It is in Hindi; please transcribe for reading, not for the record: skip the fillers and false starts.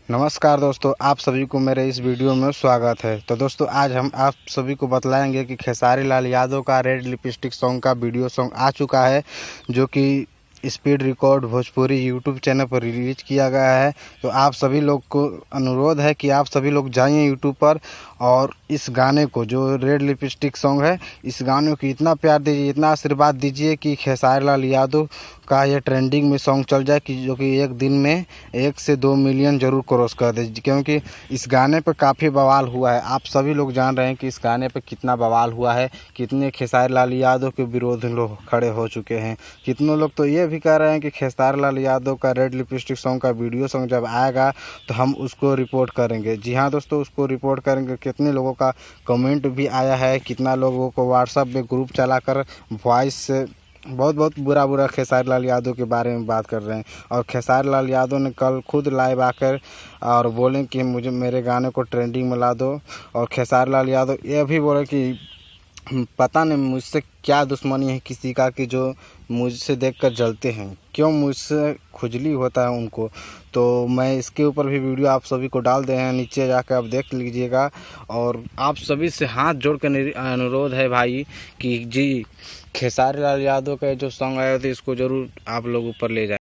नमस्कार दोस्तों, आप सभी को मेरे इस वीडियो में स्वागत है। तो दोस्तों, आज हम आप सभी को बतलाएंगे कि खेसारी लाल यादव का रेड लिपस्टिक सॉन्ग का वीडियो सॉन्ग आ चुका है, जो कि speed record Bhojpuri YouTube channel पर रिलीज किया गया है। तो आप सभी लोग को अनुरोध है कि आप सभी लोग जाइए यूट्यूब पर और इस गाने को, जो रेड लिपस्टिक सॉन्ग है, इस गाने को इतना प्यार दीजिए, इतना आशीर्वाद दीजिए कि खेसारी लाल यादव का ये ट्रेंडिंग में सॉन्ग चल जाए, कि जो कि एक दिन में 1 से 2 मिलियन ज़रूर क्रॉस कर दे। क्योंकि इस गाने पर काफ़ी बवाल हुआ है। आप सभी लोग जान रहे हैं कि इस गाने पर कितना बवाल हुआ है, कितने खेसारी लाल यादव के विरोध लोग खड़े हो चुके हैं। कितने लोग तो ये भी कह रहे हैं कि खेसारी लाल यादव का रेड लिपस्टिक सॉन्ग का वीडियो सॉन्ग जब आएगा तो हम उसको रिपोर्ट करेंगे। जी हाँ दोस्तों, उसको रिपोर्ट करेंगे। कितने लोगों का कमेंट भी आया है, कितना लोगों को व्हाट्सएप में ग्रुप चलाकर वॉइस से बहुत बुरा खेसारी लाल यादव के बारे में बात कर रहे हैं। और खेसारी लाल यादव ने कल खुद लाइव आकर और बोले कि मुझे मेरे गाने को ट्रेंडिंग में ला दो। और खेसारी लाल यादव ये भी बोले कि पता नहीं मुझसे क्या दुश्मनी है किसी का, कि जो मुझसे देखकर जलते हैं, क्यों मुझसे खुजली होता है उनको। तो मैं इसके ऊपर भी वीडियो आप सभी को डाल दे हैं, नीचे जाकर आप देख लीजिएगा। और आप सभी से हाथ जोड़ कर अनुरोध है भाई कि जी, खेसारी लाल यादव का जो सॉन्ग आया था, इसको ज़रूर आप लोग ऊपर ले जाए।